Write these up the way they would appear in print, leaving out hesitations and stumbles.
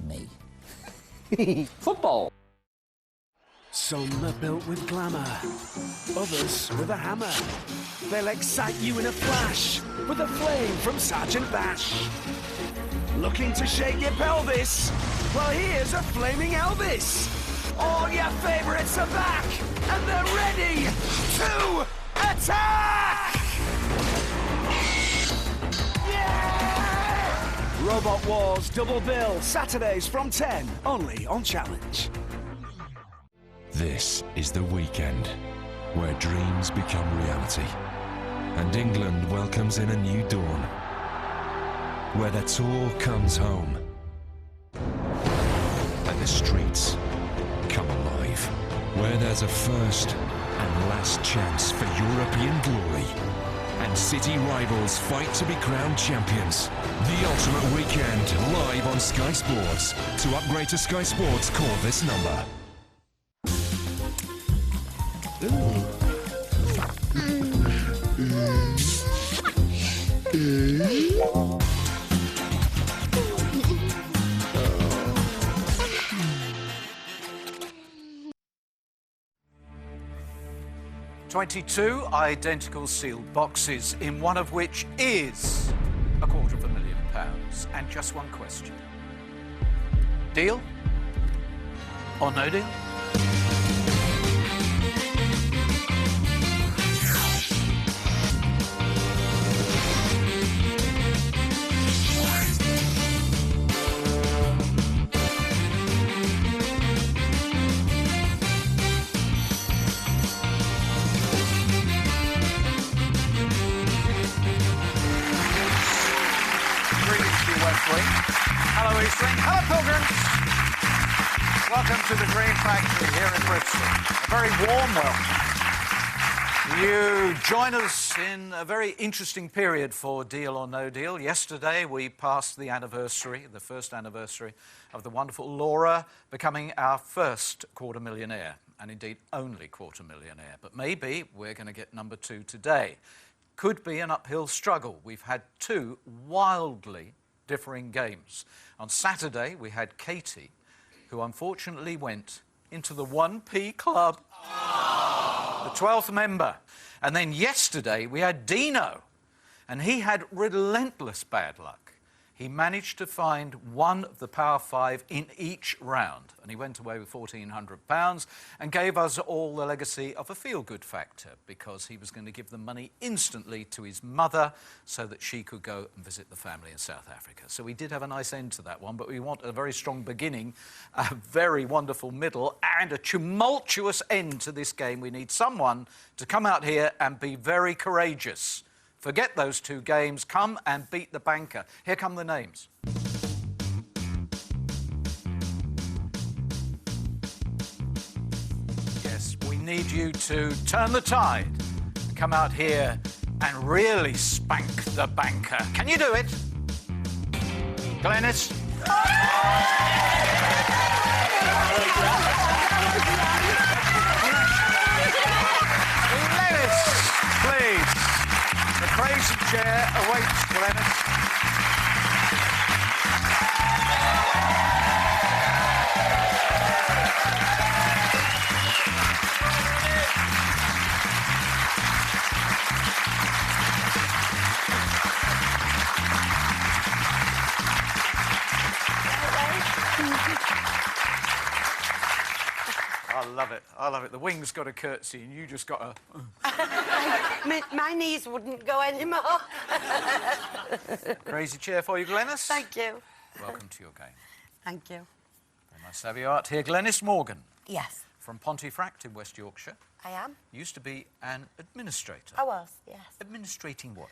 me. Football. Some are built with glamour, others with a hammer. They'll excite you in a flash with a flame from Sergeant Bash. Looking to shake your pelvis? Well, here's a flaming Elvis. All your favourites are back, and they're ready to attack! Yeah! Robot Wars Double Bill, Saturdays from 10, only on Challenge. This is the weekend where dreams become reality and England welcomes in a new dawn, where the tour comes home and the streets come alive, where there's a first and last chance for European glory and city rivals fight to be crowned champions. The ultimate weekend live on Sky Sports. To upgrade to Sky Sports, call this number. 22 identical sealed boxes, in one of which is £250,000. And just one question. Deal or no deal? Hello, Eastling. Hello, pilgrims. Welcome to the Green Factory here in Bristol. A very warm welcome. You join us in a very interesting period for Deal or No Deal. Yesterday, we passed the anniversary, the first anniversary of the wonderful Laura becoming our first quarter-millionaire, and indeed only quarter-millionaire. But maybe we're going to get number 2 today. Could be an uphill struggle. We've had 2 wildly differing games. On Saturday, we had Katie, who unfortunately went into the 1p club, the 12th member. And then yesterday, we had Dino, and he had relentless bad luck. He managed to find one of the Power 5 in each round, and he went away with £1,400 and gave us all the legacy of a feel-good factor, because he was going to give the money instantly to his mother so that she could go and visit the family in South Africa. So we did have a nice end to that one, but we want a very strong beginning, a very wonderful middle, and a tumultuous end to this game. We need someone to come out here and be very courageous. Forget those 2 games. Come and beat the banker. Here come the names. Yes, we need you to turn the tide and come out here and really spank the banker. Can you do it? Glenis? Glenis, please. The crazy chair awaits, Glenis. I love it. I love it. The wing's got a curtsy and you just got a... my knees wouldn't go anymore. Crazy chair for you, Glenis. Thank you. Welcome to your game. Thank you. Very nice to have you out here. Glenis Morgan. Yes. From Pontefract in West Yorkshire. I am. Used to be an administrator. I was, yes. Administrating what?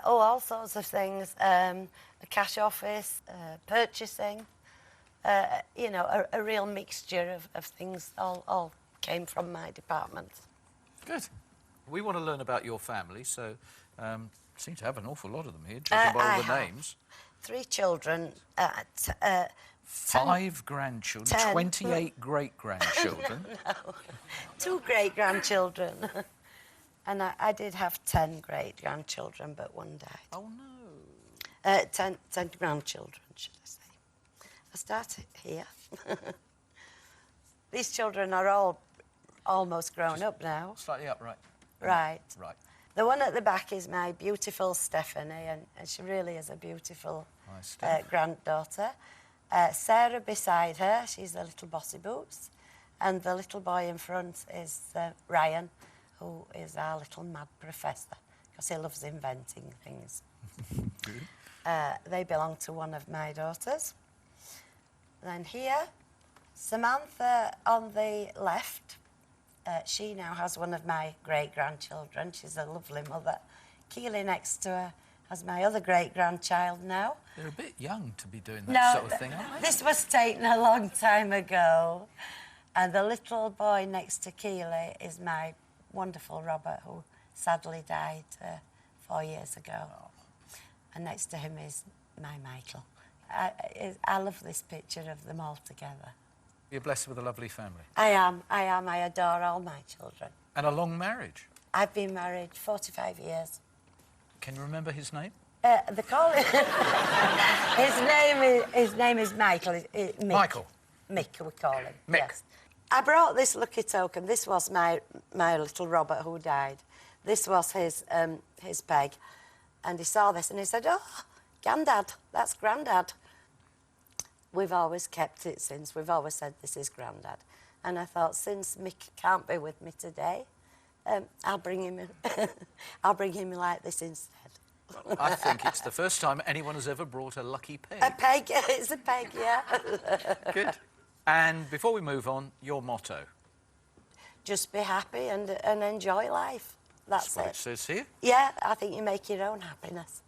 All sorts of things. A cash office, purchasing. You know, a real mixture of things all came from my department. Good. We want to learn about your family, so seem to have an awful lot of them here, judging by all the names. 3 children, 5 grandchildren, 10. 28 great-grandchildren. No. 2 great-grandchildren. And I did have 10 great-grandchildren, but one died. Oh, no. 10 grandchildren, should I say. I start here. These children are all almost grown up now. Slightly upright. Right. Right. The one at the back is my beautiful Stephanie, and she really is a beautiful Hi, Steph. granddaughter. Sarah beside her, she's the little bossy boots. And the little boy in front is Ryan, who is our little mad professor, because he loves inventing things. They belong to one of my daughters. Then here, Samantha on the left. She now has one of my great-grandchildren. She's a lovely mother. Keely next to her has my other great-grandchild now. They're a bit young to be doing that sort of thing, aren't they? This was taken a long time ago. And the little boy next to Keely is my wonderful Robert, who sadly died 4 years ago. Oh. And next to him is my Michael. I love this picture of them all together. You're blessed with a lovely family. I am. I adore all my children. And a long marriage. I've been married 45 years. Can you remember his name? They call it... his name is Michael. Mick. Michael? Mick, we call him. Mick. Yes. I brought this lucky token. This was my little Robert who died. This was his peg. And he saw this and he said, "Oh, Grandad, that's Grandad." We've always kept it since. We've always said this is Grandad. And I thought, since Mick can't be with me today, I'll bring him I'll bring him like this instead. Well, I think it's the first time anyone has ever brought a lucky peg. A peg, it's a peg, yeah. Good. And before we move on, your motto? Just be happy and enjoy life. That's what it. It says here? Yeah, I think you make your own happiness.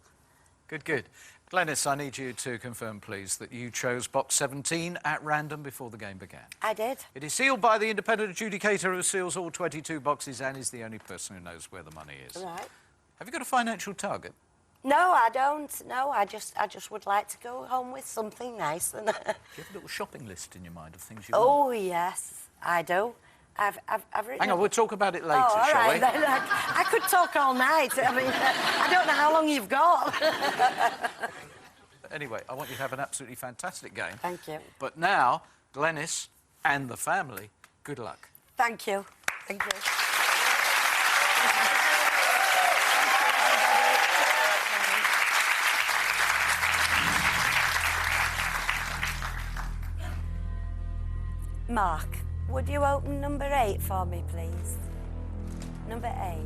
Good, good. Glenis, I need you to confirm, please, that you chose box 17 at random before the game began. I did. It is sealed by the independent adjudicator who seals all 22 boxes and is the only person who knows where the money is. Right. Have you got a financial target? No, I don't. No, I just would like to go home with something nice. And Do you have a little shopping list in your mind of things you oh, want? yes, I do. I've written... Hang on, we'll talk about it later, all shall right, we? Then I could talk all night. I mean, I don't know how long you've got. Anyway, I want you to have an absolutely fantastic game. Thank you. But now, Glenis and the family, good luck. Thank you. Thank you. Mark, would you open number 8 for me, please? Number 8.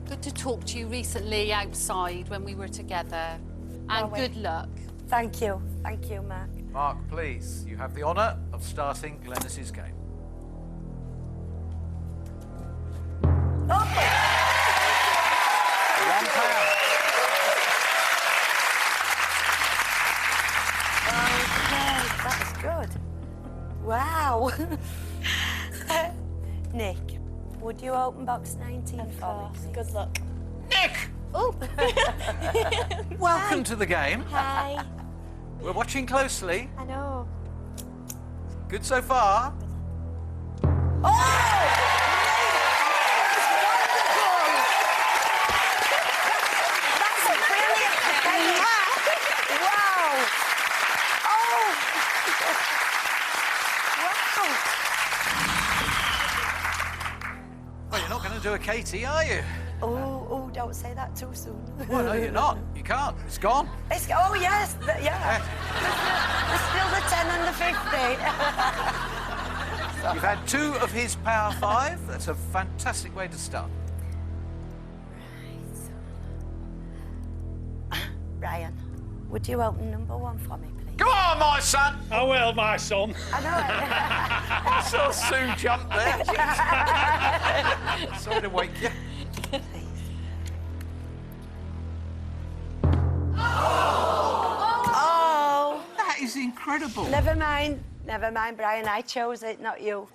Good to talk to you recently outside when we were together. And good luck. Thank you. Thank you, Mark. Mark, please, you have the honour of starting Glenis's game. Oh! Okay, that was good. Wow. Nick, would you open box 19 for me, please? Good luck. Nick! Oh. Welcome to the game. Hi. We're watching closely. I know. Good so far. Well, you're not going to do a Katie, are you? Oh, don't say that too soon. Well, no, you're not. You can't. It's gone. Oh, yes, yeah. There's still the 10 and the 50. You've had 2 of his power 5. That's a fantastic way to start. Ryan, would you open number 1 for me, please? Come on, my son! I will, my son. I know. So Sue jumped there. Sorry to wake you. Oh! That is incredible. Never mind, Brian. I chose it, not you.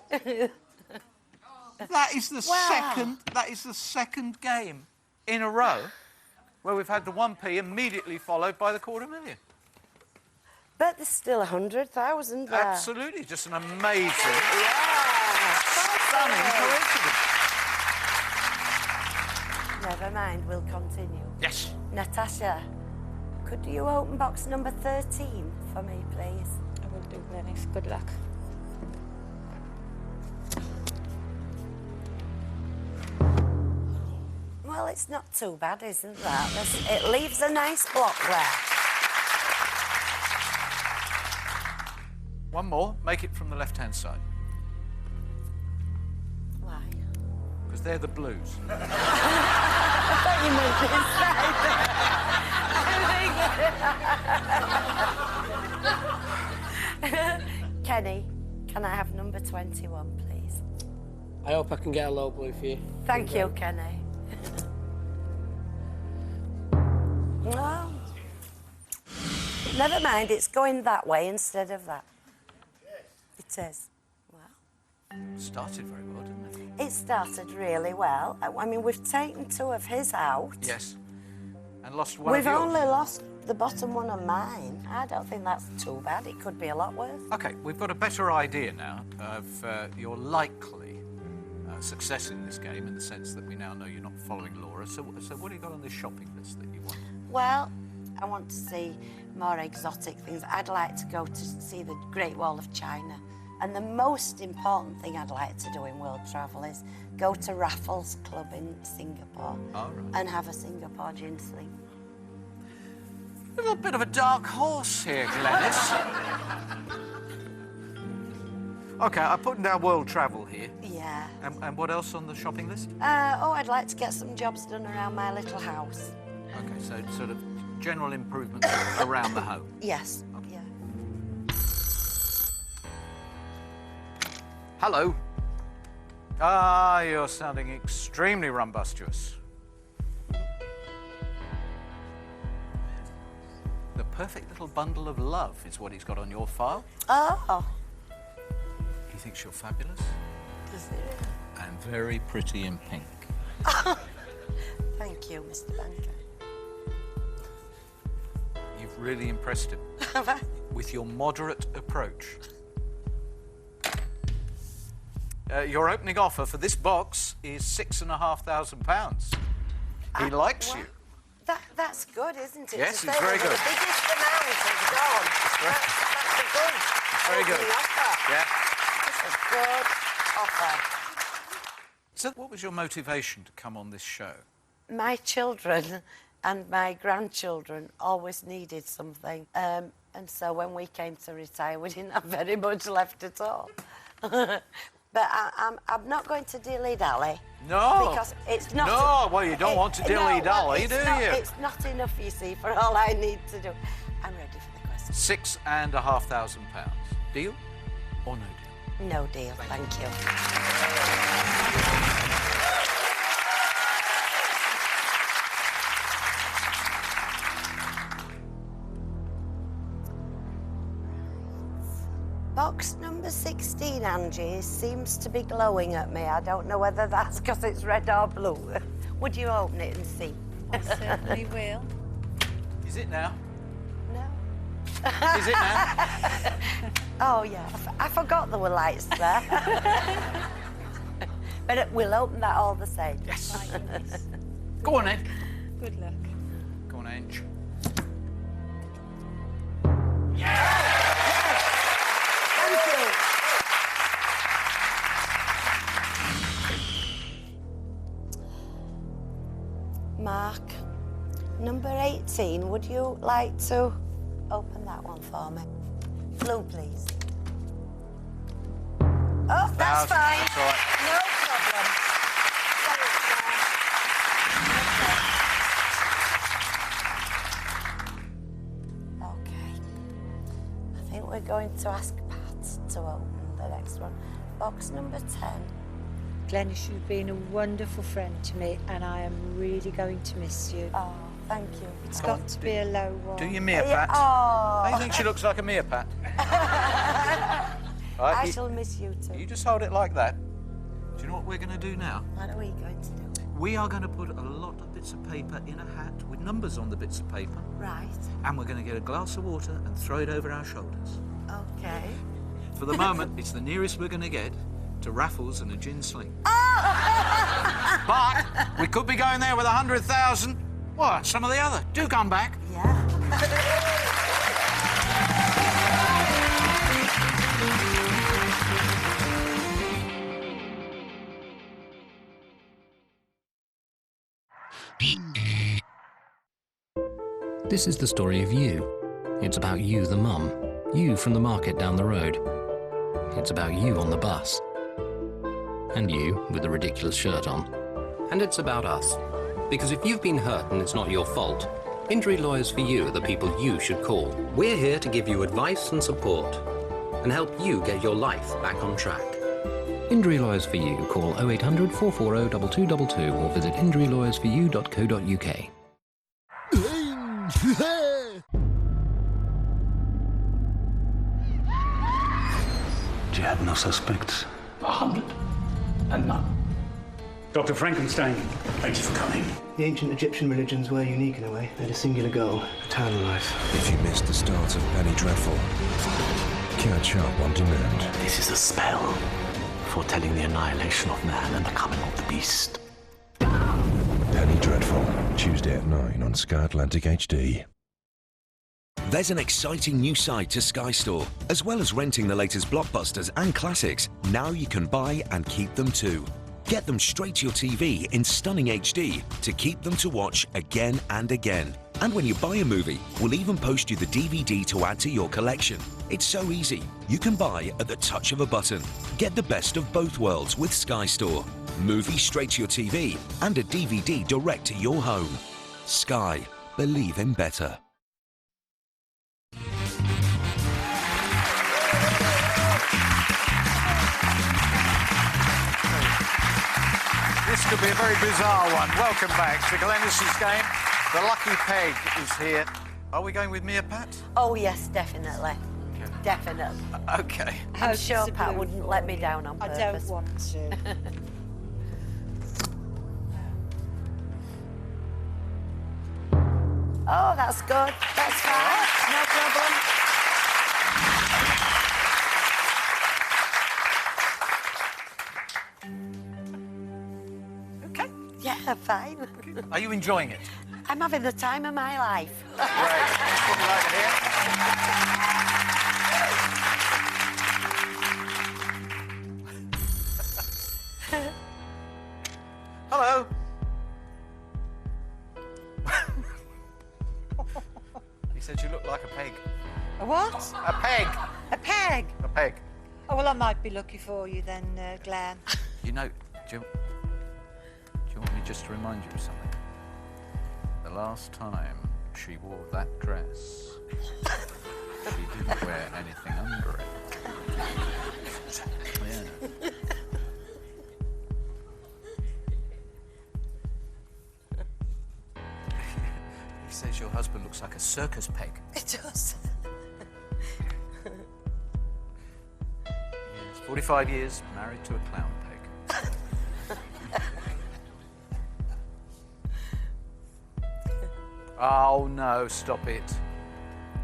That is the second. That is the second game in a row where we've had the 1p immediately followed by the $250,000. But there's still 100,000 there. Absolutely, just an amazing, Yeah. stunning coincidence. Never mind, we'll continue. Yes. Natasha, Could you open box number 13 for me, please? I will do, Glenis. Good luck. Well, it's not too bad, isn't that? It leaves a nice block there. One more. Make it from the left-hand side. Why? Because they're the blues. I thought you meant this side. Kenny, can I have number 21, please? I hope I can get a low blue for you. Thank you, Kenny. No. Never mind, it's going that way instead of that. It is. Well, Started very well, didn't it? it started really well. I mean, we've taken 2 of his out. Yes. And lost one We've of yours. only lost the bottom one of mine. I don't think that's too bad. It could be a lot worse. OK, we've got a better idea now of your likely success in this game, in the sense that we now know you're not following Laura. So what have you got on this shopping list that you want? Well, I want to see more exotic things. I'd like to go to see the Great Wall of China. And the most important thing I'd like to do in world travel is go to Raffles Club in Singapore and have a Singapore gin sling. A little bit of a dark horse here, Glenis. OK, I'm putting down world travel here. Yeah. And what else on the shopping list? I'd like to get some jobs done around my little house. OK, so sort of general improvements around the home. Yes. Yeah. Hello. Ah, you're sounding extremely rumbustious. The perfect little bundle of love is what he's got on your file. Oh. He thinks you're fabulous Does it? and very pretty in pink. Thank you, Mr. Banker. You've really impressed him with your moderate approach. Your opening offer for this box is £6,500. He likes well, you. That's good, isn't it? Yes, To it's say very that good. The biggest amount is gone. That's a good. Very good. opening offer. Yeah. It's a good offer. So what was your motivation to come on this show? My children and my grandchildren always needed something. And so when we came to retire, we didn't have very much left at all. But I'm not going to dilly-dally. No. Because it's not... No, well, you don't want to dilly-dally, do you? It's not enough, you see, for all I need to do. I'm ready for the question. £6,500. Deal or no deal? No deal, thank you. Box number 16, Angie, seems to be glowing at me. I don't know whether that's because it's red or blue. Would you open it and see? I certainly will. Is it now? No. Is it now? Oh, yeah. I forgot there were lights there. But we'll open that all the same. Yes. Right, Glenis. Go on, Ed. Good luck. Go on, Ange. Thank you. Mark, number 18, would you like to open that one for me? Blue, please. Oh, that's fine. That's all right. No problem. Okay. I think we're going to ask Pat to open the next one. Box number 10. Glenis, you've been a wonderful friend to me, and I am really going to miss you. Oh, thank you. It's got to be a low one. Do your meerkat. Oh, I think she looks like a meerkat. Right, I shall miss you too. you just hold it like that. Do you know what we're going to do now? What are we going to do? We are going to put a lot of bits of paper in a hat with numbers on the bits of paper, Right. and we're going to get a glass of water and throw it over our shoulders. Okay. For the moment, it's the nearest we're going to get to raffles and a gin sling. But we could be going there with 100,000. What? Some of the other. Do come back. Yeah. This is the story of you. It's about you, the mum. You from the market down the road. It's about you on the bus. And you with the ridiculous shirt on. And it's about us. Because if you've been hurt and it's not your fault, Injury Lawyers for You are the people you should call. We're here to give you advice and support and help you get your life back on track. Injury Lawyers for You. Call 0800 440 2222 or visit injurylawyersforyou.co.uk. You had no suspects? 100 and none. Dr. Frankenstein, thank you for coming. The ancient Egyptian religions were unique in a way. They had a singular goal, eternal life. If you missed the start of Penny Dreadful, catch up on demand. This is a spell foretelling the annihilation of man and the coming of the beast. Penny Dreadful, Tuesday at 9 on Sky Atlantic HD. There's an exciting new side to Sky Store. As well as renting the latest blockbusters and classics, now you can buy and keep them too. Get them straight to your TV in stunning HD to keep them to watch again and again. And when you buy a movie, we'll even post you the DVD to add to your collection. It's so easy. You can buy at the touch of a button. Get the best of both worlds with Sky Store. Movies straight to your TV and a DVD direct to your home. Sky. Believe in better. This could be a very bizarre one. Welcome back to Glenis's game. The Lucky Peg is here. Are we going with me or Pat? Oh, yes, definitely. Okay. Definitely. Okay. I'm sure Pat wouldn't let me down on purpose. I don't want to. Oh, that's good. That's fine. No problem. Okay. Yeah, fine. Are you enjoying it? I'm having the time of my life. Great. Put it over here. Hello. He said you look like a peg. A what? A peg. A peg? A peg. Oh, well, I might be lucky for you then, Glenn. You know, do you want me just to remind you of something? The last time she wore that dress, she didn't wear anything under it. Yeah. He says your husband looks like a circus peg. It does. Yes, 45 years, married to a clown peg. Oh, no, stop it.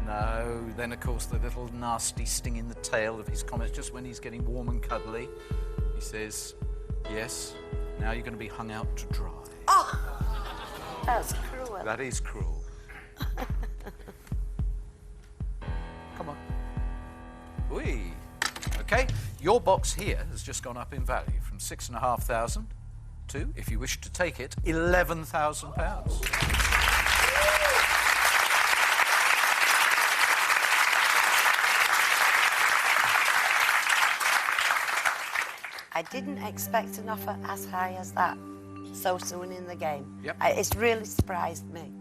No, then, of course, the little nasty sting in the tail of his comments, just when he's getting warm and cuddly, he says, yes, now you're going to be hung out to dry. Oh, that's cruel. That is cruel. Come on. Whee. Okay, your box here has just gone up in value from £6,500 to, if you wish to take it, £11,000. I didn't expect an offer as high as that so soon in the game. Yep. It's really surprised me.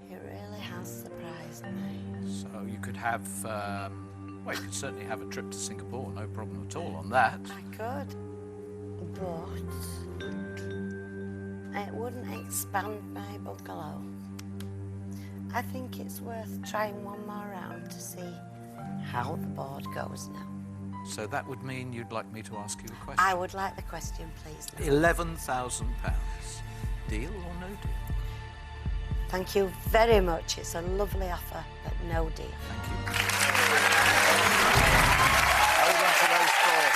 It really has surprised me. So you could have, well, you could certainly have a trip to Singapore, no problem at all on that. I could, but it wouldn't expand my bungalow. I think it's worth trying one more round to see how the board goes now. So that would mean you'd like me to ask you a question? I would like the question, please. £11,000. Deal or no deal? Thank you very much. It's a lovely offer, but no deal. Thank you. Hold on to those four.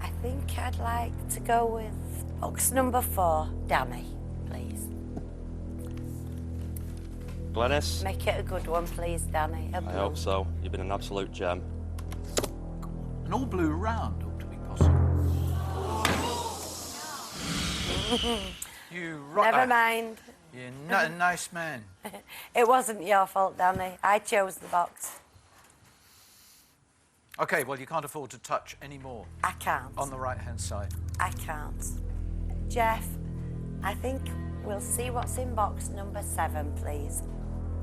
I think I'd like to go with Box number 4, Danny, please. Glenis? Make it a good one, please, Danny. I hope so. You've been an absolute gem. An all blue round ought to be possible. You Never mind. You're not a nice man. It wasn't your fault, Danny. I chose the box. OK, well, you can't afford to touch any more. I can't. On the right-hand side. I can't. Jeff, I think we'll see what's in box number 7, please.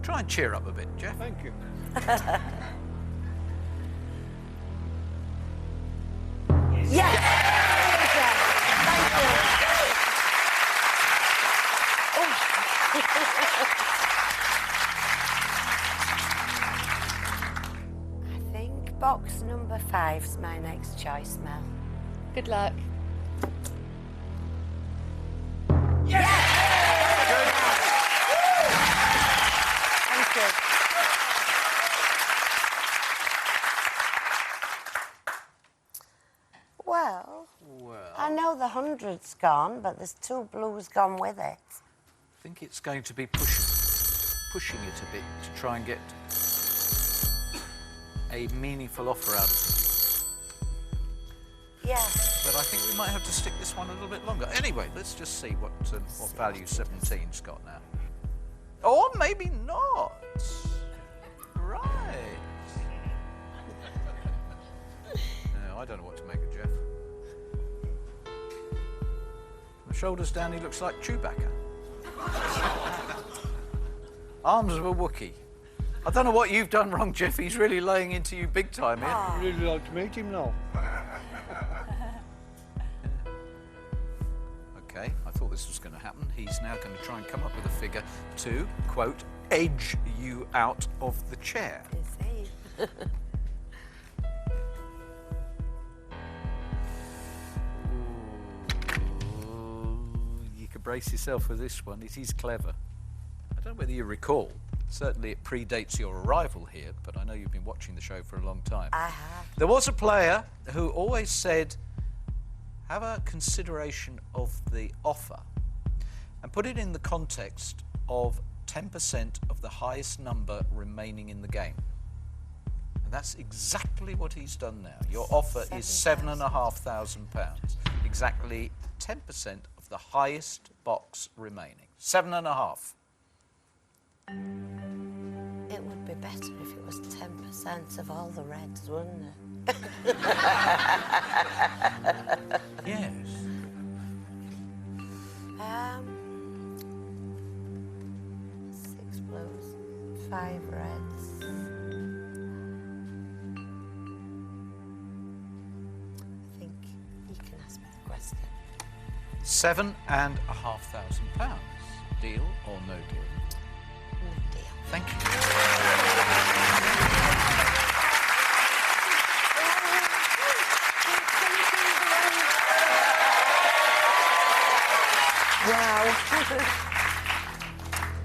Try and cheer up a bit, Jeff. Thank you. Yes! Thank you. I think box number 5's my next choice, Mel. Good luck. Thank you. Well, I know the 100's gone, but there's 2 blues gone with it. I think it's going to be pushing it a bit to try and get a meaningful offer out of it. Yeah. But I think we might have to stick this one a little bit longer. Anyway, let's just see what value 17's got now. Or maybe not. Right. No, I don't know what to make of Jeff. From the shoulders down, he looks like Chewbacca. Arms of a Wookiee. I don't know what you've done wrong, Jeff. He's really laying into you big time here. I'd really like to meet him now. OK, I thought this was going to happen. He's now going to try and come up with a figure to, quote, edge you out of the chair. You could brace yourself for this one. It is clever. I don't know whether you recall. Certainly it predates your arrival here, but I know you've been watching the show for a long time. I have. There was a player who always said, have a consideration of the offer and put it in the context of 10% of the highest number remaining in the game. And that's exactly what he's done now. Your offer is £7,500. Exactly 10% of the highest box remaining. 7.5. It would be better if it was 10% of all the reds, wouldn't it? Yes. 6 blues, 5 reds. I think you can ask me the question. £7,500. Deal or no deal? No deal. Thank you. Wow.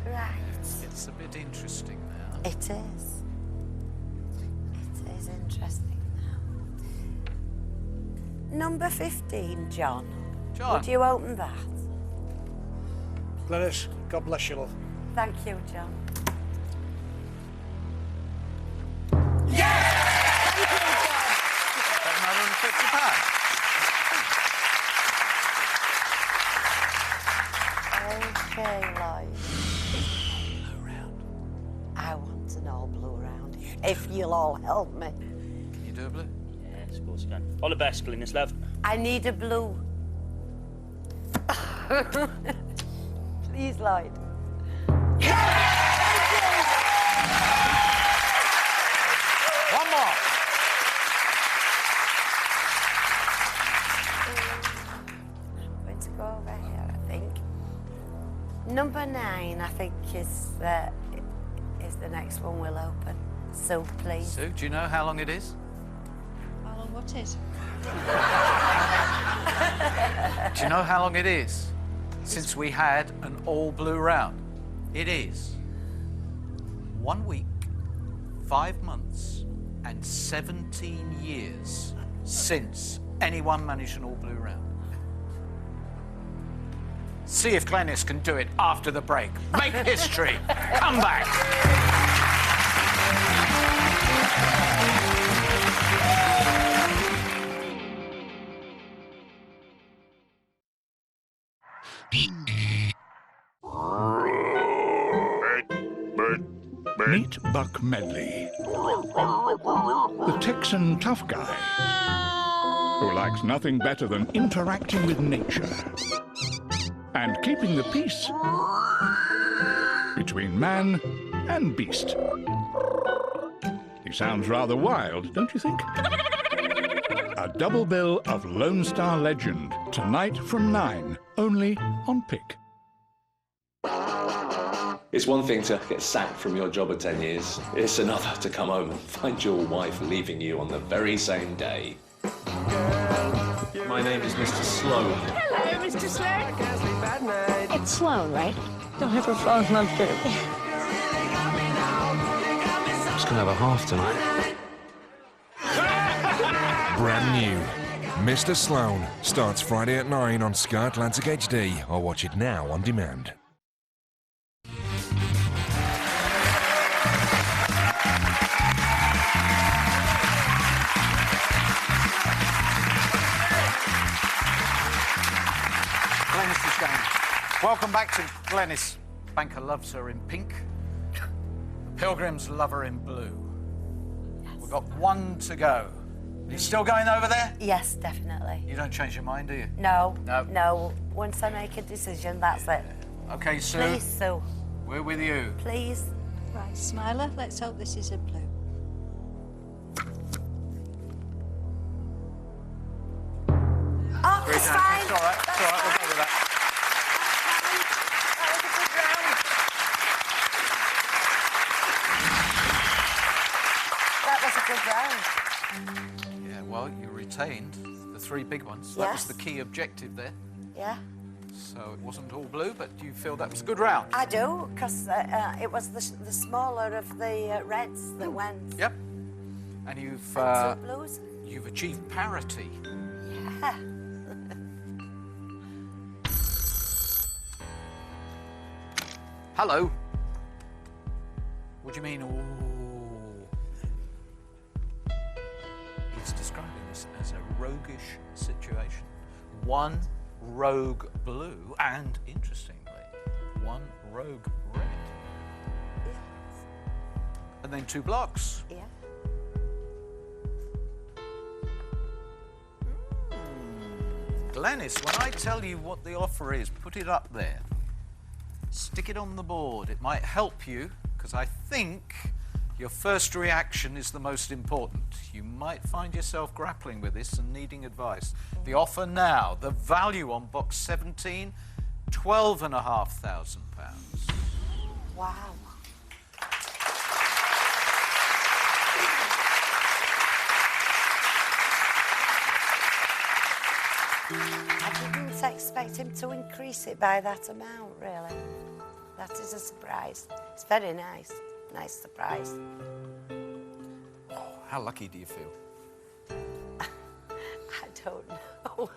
Right. It's a bit interesting now. It is. It is interesting now. Number 15, John. John. Would you open that? Glenis, God bless you, love. Thank you, John. Okay, Lloyd. Blue round. I want an all blue round. If you'll all help me. Can you do a blue? Yeah, of course I can. All the best, Glenis, love. I need a blue. Please, Lloyd. One more. I'm going to go over here, I think. Number 9, I think, is the next one we'll open. So, please. Sue, do you know how long it is? How long what is? Do you know how long it is since we had an all blue round? It is 1 week, 5 months, and 17 years since anyone managed an all blue round. See if Glenis can do it after the break. Make history. Come back. Meet Buck Medley, the Texan tough guy who likes nothing better than interacting with nature and keeping the peace between man and beast. He sounds rather wild, don't you think? A double bill of Lone Star Legend, tonight from 9, only on Pick. It's one thing to get sacked from your job at 10 years. It's another to come home and find your wife leaving you on the very same day. My name is Mr. Sloan. Hello, Mr. Sloan. It's Sloan, right? Don't ever fall in love with me. Just gonna have a half tonight. Brand new. Mr. Sloan starts Friday at 9 on Sky Atlantic HD, or watch it now on demand. Glenis is going. Welcome back to Glenis. Banker loves her in pink. Pilgrims love her in blue. Yes. We've got one to go. You still going over there? Yes, definitely. You don't change your mind, do you? No. No. No. Once I make a decision, that's it. Okay, Sue. Please, Sue. We're with you. Please. Right, Smiler, let's hope this is a blue. Oh, it's fine. It's all right. It's all right. We'll go with that. That was a good round. Yeah, well, you retained the 3 big ones. That was Yes. the key objective there. Yeah. So it wasn't all blue, but do you feel that was a good round? I do, because it was the smaller of the reds that went. Yep. And you've And 2 blues. you've achieved parity. Yeah. Hello. What do you mean? Ooh. It's describing this as a roguish situation. 1 rogue blue and, interestingly, 1 rogue red. Yes. And then 2 blocks. Yeah. Glenis, when I tell you what the offer is, put it up there. Stick it on the board. It might help you, because I think your first reaction is the most important. You might find yourself grappling with this and needing advice. The offer now, the value on box 17, £12,500. Wow. I didn't expect him to increase it by that amount, really. That is a surprise. It's very nice. Nice surprise. Oh, how lucky do you feel? I don't know.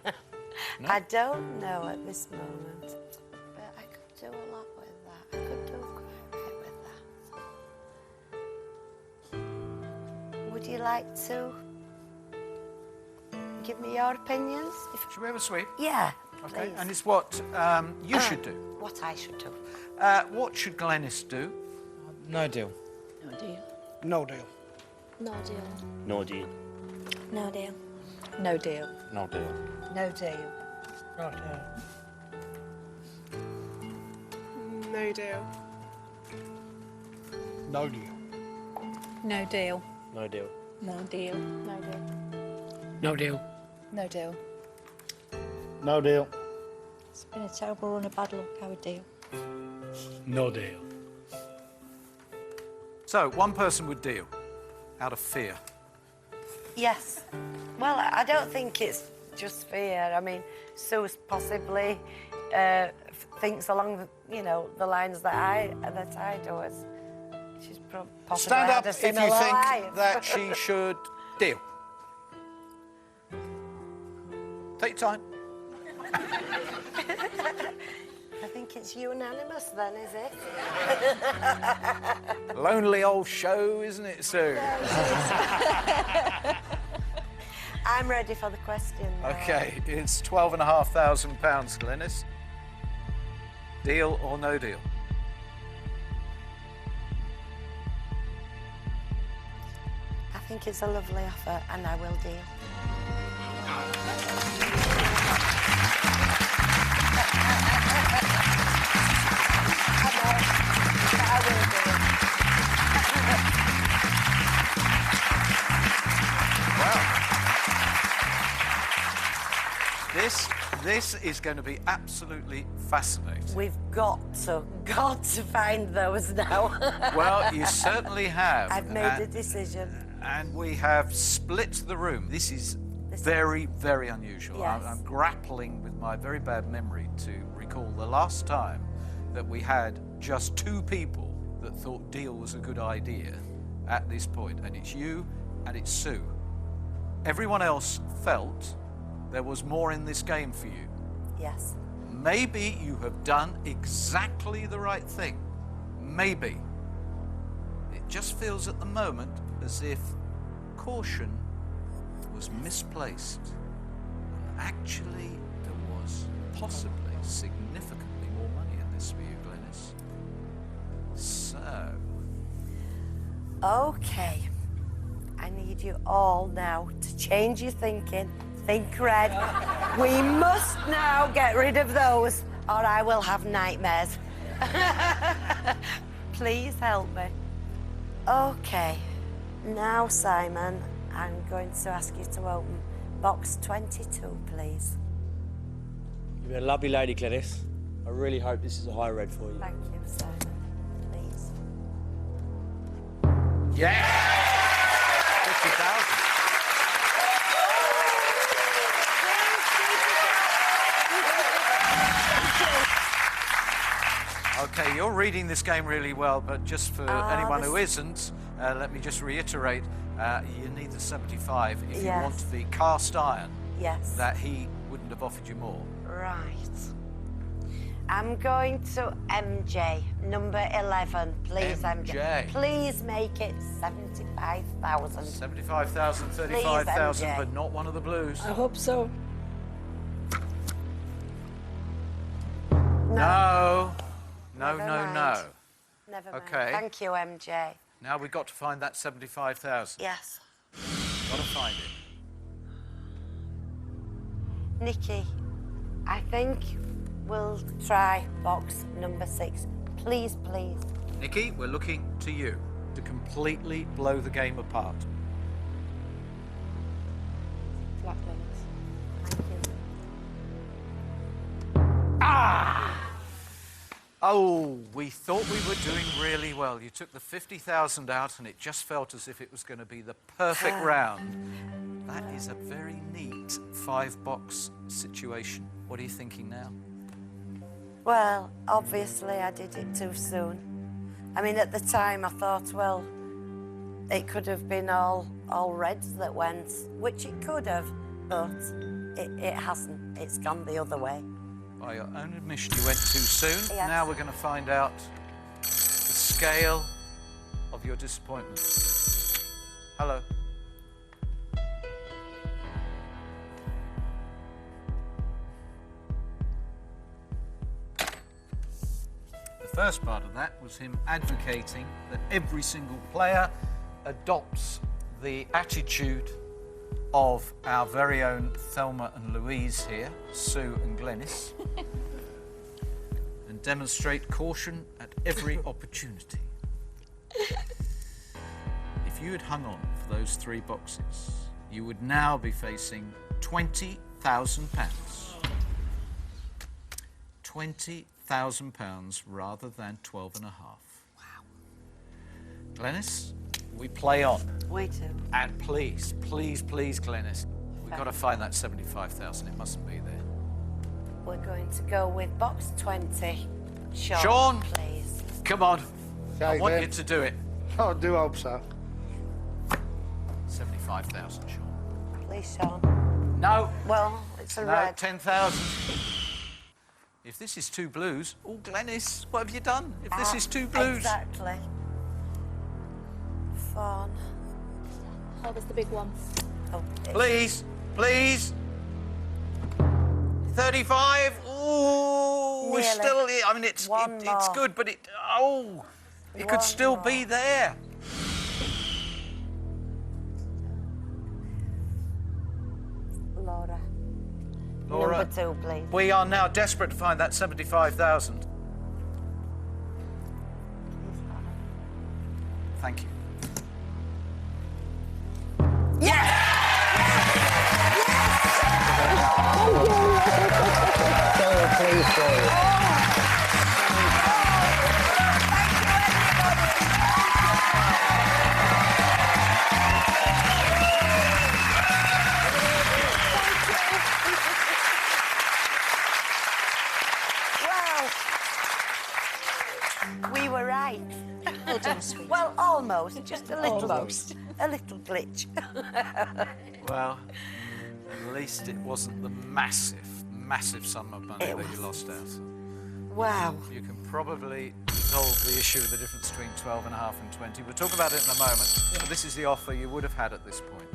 No? I don't know at this moment. But I could do a lot with that. I could do quite a bit with that. Would you like to give me your opinions? Should we have a sweep? Yeah, Okay, please. and it's what you should do. What I should do. What should Glenis do? No deal. No deal. No deal. No deal. No deal. No deal. No deal. No deal. No deal. No deal. No deal. No deal. No deal. No deal. No deal. No deal. No deal. No deal. It's been a terrible run of bad luck, I would deal. No deal. So, one person would deal, out of fear. Yes. Well, I don't think it's just fear. I mean, Sue's possibly thinks along the, the lines that I do. She's possibly Stand up had a if you similar think life. that she should deal. Take your time. I think it's unanimous then, is it? Lonely old show, isn't it, Sue? I'm ready for the question now. OK, it's £12,500, Glenis. Deal or no deal? I think it's a lovely offer, and I will deal. This is going to be absolutely fascinating. We've got to find those now. Well, you certainly have. I've made a decision. And we have split the room. This is very, very unusual. Yes. I'm grappling with my very bad memory to recall the last time that we had just two people that thought deal was a good idea at this point, and it's you and it's Sue. Everyone else felt there was more in this game for you. Yes. Maybe you have done exactly the right thing. Maybe. It just feels at the moment as if caution was misplaced. And actually, there was possibly significantly more money in this for you, Glenis. So... OK. I need you all now to change your thinking. Think red. We must now get rid of those, or I will have nightmares. Please help me. OK. Now, Simon, I'm going to ask you to open box 22, please. You're a lovely lady, Glenis. I really hope this is a high red for you. Thank you, Simon. Please. Yeah! 50,000. OK, you're reading this game really well, but just for anyone who isn't, let me just reiterate, you need the 75 if you want to be cast iron. Yes. That he wouldn't have offered you more. Right. I'm going to MJ, number 11. Please, MJ. Please make it 75,000. 75,000, 35,000, but not one of the blues. I hope so. No. No, Never no, mind. no. Never mind. OK. Thank you, MJ. Now we've got to find that 75,000. Yes. Got to find it. Nikki, I think we'll try box number 6. Please, please. Nikki, we're looking to you to completely blow the game apart. Black Glenis. Thank you. Ah! Oh, we thought we were doing really well. You took the 50,000 out and it just felt as if it was going to be the perfect round. That is a very neat 5-box situation. What are you thinking now? Well, obviously I did it too soon. I mean, at the time I thought, well, it could have been all reds that went, which it could have, but it hasn't. It's gone the other way. By your own admission, you went too soon. Yes. Now we're going to find out the scale of your disappointment. Hello. The first part of that was him advocating that every single player adopts the attitude of our very own Thelma and Louise here, Sue and Glenis, and demonstrate caution at every opportunity. If you had hung on for those 3 boxes, you would now be facing £20,000. £20,000 rather than 12.5. Wow. Glenis, we play on. We do. And please, please, please, Glenis, we've got to find that 75,000. It mustn't be there. We're going to go with box 20. Sean, please. Come on. I Okay, want then. you to do it. I do hope so. 75,000, Sean. Please, Sean. No. Well, it's a No, red. 10,000. If this is 2 blues... Oh, Glenis, what have you done? If this is 2 blues... Exactly. Fawn. What was the big one? Oh, Please, please. 35. Oh, we're Nearly. still... I mean, it's more. good, but it... Oh, it could still be there. Laura. Laura, Number 2, please. we are now desperate to find that 75,000. Thank you. So pleased for you. We were right. Well done, sweet. Well, almost. Just a little. Almost. A little glitch. Well, at least it wasn't the massive sum of money that you lost out. Wow. You can probably resolve the issue of the difference between 12.5 and 20. We'll talk about it in a moment, but this is the offer you would have had at this point.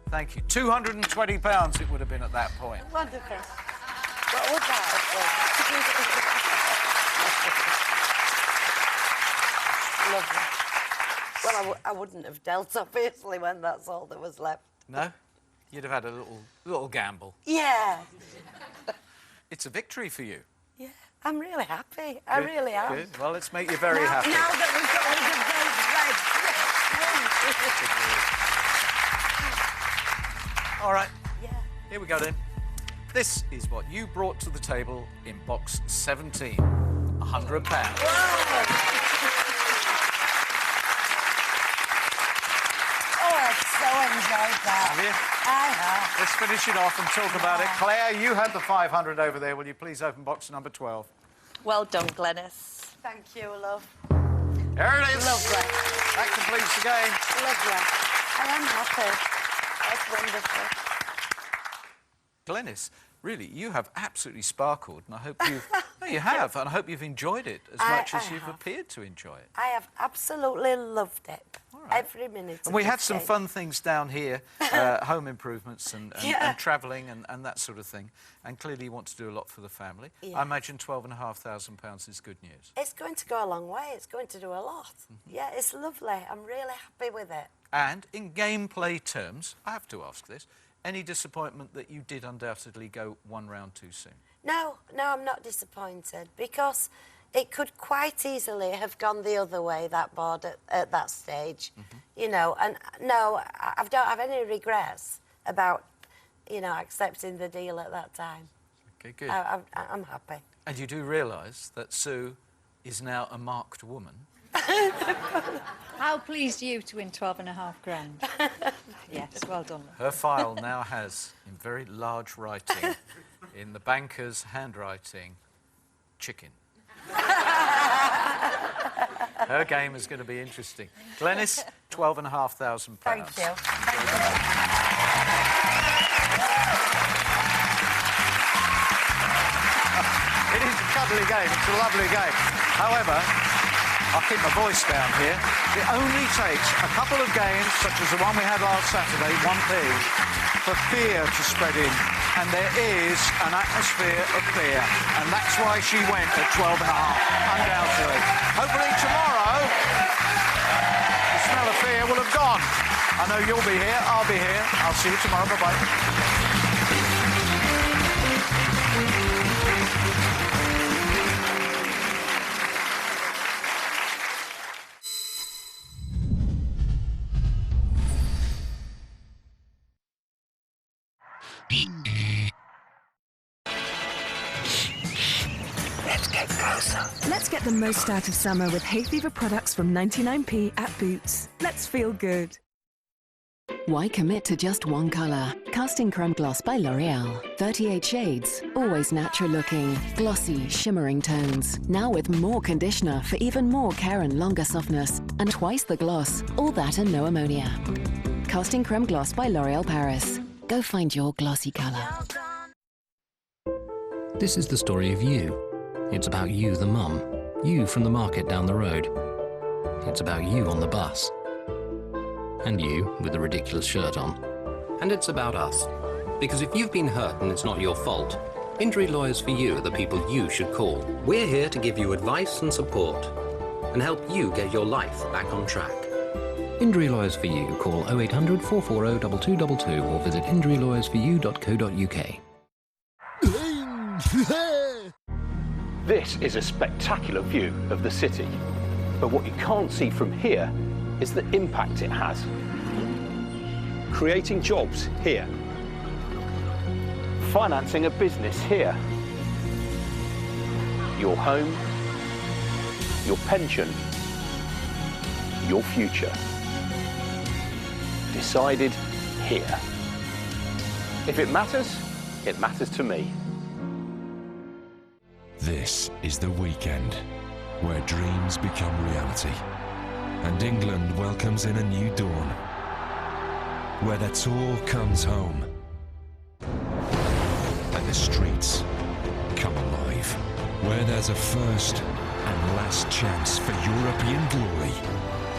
Thank you. £220 it would have been at that point. Wonderful. What would that have been? Lovely. Well, I wouldn't have dealt, obviously, when that's all that was left. No? You'd have had a little gamble. Yeah. It's a victory for you. Yeah. I'm really happy. I really am. Good. Well, let's make you very happy. Now that we've got rid of those threads. All right. Yeah. Here we go then. This is what you brought to the table in box 17. £100. Oh, I've so enjoyed that. Have you? I have. Let's finish it off and talk about it. Claire, you had the 500 over there. Will you please open box number 12? Well done, Glenis. Thank you, love. There it is. Lovely. That completes the game. Lovely. I am happy. That's wonderful. Glenis, really, you have absolutely sparkled, and I hope you've... No, you have, and I hope you've enjoyed it as much as you've appeared to enjoy it. I have absolutely loved it. Right. Every minute. And we of had this some game. fun things down here, home improvements and travelling and that sort of thing. And clearly you want to do a lot for the family. Yeah. I imagine £12,500 is good news. It's going to go a long way. It's going to do a lot. Yeah, it's lovely. I'm really happy with it. And in gameplay terms, I have to ask this, any disappointment that you did undoubtedly go one round too soon? No, I'm not disappointed because it could quite easily have gone the other way, that board at that stage, you know. And no, I don't have any regrets about, you know, accepting the deal at that time. Okay, good. I'm happy. And you do realise that Sue is now a marked woman. How pleased are you to win 12.5 grand? Yes, well done. Her file now has, in very large writing, in the banker's handwriting, chicken. Her game is going to be interesting. Glenis, £12,500. Thank you. It is a cuddly game. It's a lovely game. However, I'll keep my voice down here. It only takes a couple of games, such as the one we had last Saturday, 1p, for fear to spread in. And there is an atmosphere of fear. And that's why she went at 12.5, undoubtedly. Hopefully tomorrow, the smell of fear will have gone. I know you'll be here. I'll be here. I'll see you tomorrow. Bye-bye. Let's get closer. Let's get the most out of summer with hay fever products from 99p at Boots. Let's feel good. Why commit to just one colour? Casting Creme Gloss by L'Oreal. 38 shades, always natural looking, glossy, shimmering tones. Now with more conditioner for even more care and longer softness. And twice the gloss. All that and no ammonia. Casting Creme Gloss by L'Oreal Paris. Go find your glossy colour. This is the story of you. It's about you, the mum. You from the market down the road. It's about you on the bus. And you with the ridiculous shirt on. And it's about us. Because if you've been hurt and it's not your fault, Injury Lawyers for You are the people you should call. We're here to give you advice and support and help you get your life back on track. Injury Lawyers for You. Call 0800 440 2222 or visit injurylawyersforyou.co.uk. This is a spectacular view of the city, but what you can't see from here is the impact it has. Creating jobs here. Financing a business here. Your home, your pension, your future. Decided here. If it matters to me. This is the weekend where dreams become reality and England welcomes in a new dawn, where the tour comes home and the streets come alive, where there's a first and last chance for European glory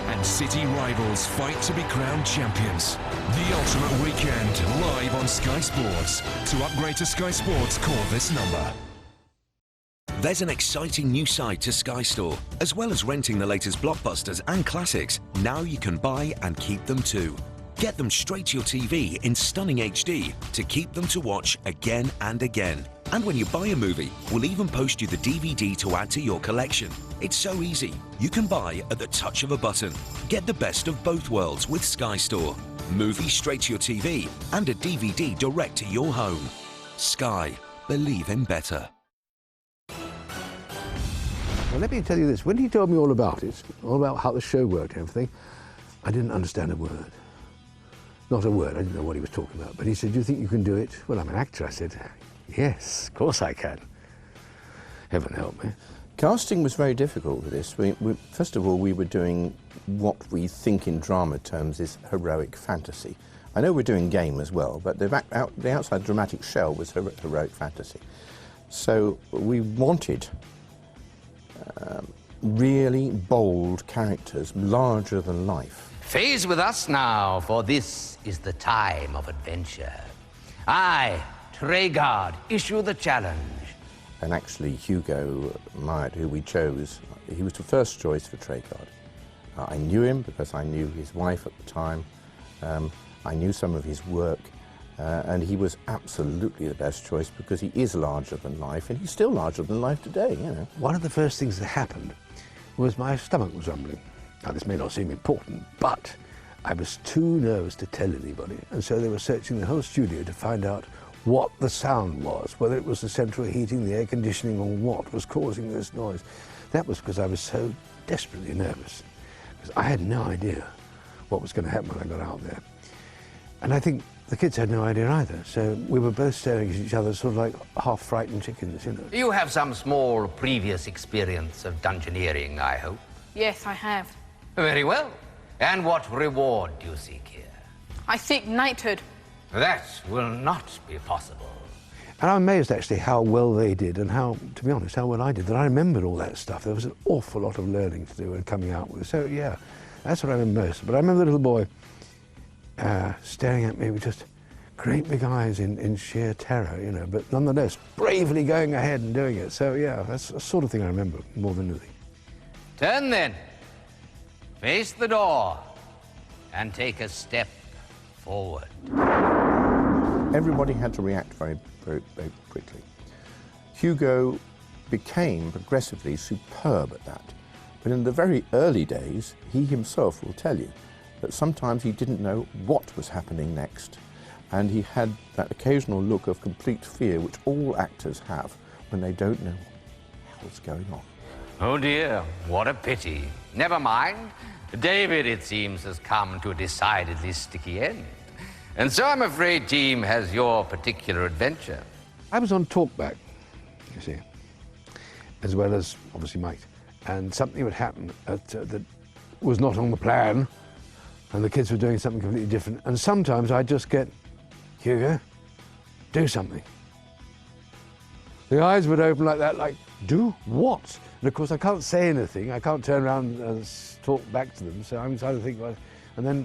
and city rivals fight to be crowned champions. The ultimate weekend live on Sky Sports. To upgrade to Sky Sports, call this number. There's an exciting new side to Sky Store. As well as renting the latest blockbusters and classics, now you can buy and keep them too. Get them straight to your TV in stunning HD to keep them to watch again and again. And when you buy a movie, we'll even post you the DVD to add to your collection. It's so easy. You can buy at the touch of a button. Get the best of both worlds with Sky Store. Movies straight to your TV and a DVD direct to your home. Sky. Believe in better. Well, let me tell you this. When he told me all about it, all about how the show worked and everything, I didn't understand a word. Not a word. I didn't know what he was talking about. But he said, "Do you think you can do it?" Well, I'm an actor. I said, "Yes, of course I can." Heaven help me. Casting was very difficult with this. First of all, we were doing what we think in drama terms is heroic fantasy. I know we're doing game as well, but the outside dramatic shell was heroic fantasy. So we wanted really bold characters, larger than life. Phase with us now, for this is the time of adventure. I, Treguard, issue the challenge. And actually, Hugo Myatt, who we chose, he was the first choice for Treguard. I knew him because I knew his wife at the time. I knew some of his work, and he was absolutely the best choice because he is larger than life, and he's still larger than life today, you know. One of the first things that happened was my stomach was rumbling. Now, this may not seem important, but I was too nervous to tell anybody, and so they were searching the whole studio to find out what the sound was, whether it was the central heating, the air conditioning, or what was causing this noise. That was because I was so desperately nervous, because I had no idea what was going to happen when I got out there. And I think the kids had no idea either, so we were both staring at each other sort of like half-frightened chickens, you know. You have some small previous experience of dungeoneering, I hope. Yes, I have. Very well. And what reward do you seek here? I seek knighthood. That will not be possible. And I'm amazed, actually, how well they did and how, to be honest, how well I did, that I remembered all that stuff. There was an awful lot of learning to do and coming out with. So, yeah, that's what I remember most. But I remember the little boy staring at me with just great big eyes in sheer terror, you know, but nonetheless, bravely going ahead and doing it. So, yeah, that's the sort of thing I remember more than anything. Turn then. Face the door and take a step forward. Everybody had to react very, very, very quickly. Hugo became progressively superb at that. But in the very early days, he himself will tell you that sometimes he didn't know what was happening next. And he had that occasional look of complete fear, which all actors have when they don't know what the hell's going on. Oh dear, what a pity. Never mind. David, it seems, has come to a decidedly sticky end. And so I'm afraid Team has your particular adventure. I was on talkback, you see, as well as, obviously, Mike. And something would happen that was not on the plan, and the kids were doing something completely different. And sometimes I'd just get, Hugo, do something. The eyes would open like that, like, do what? And of course I can't say anything, I can't turn around and talk back to them, so I'm trying to think, well, and then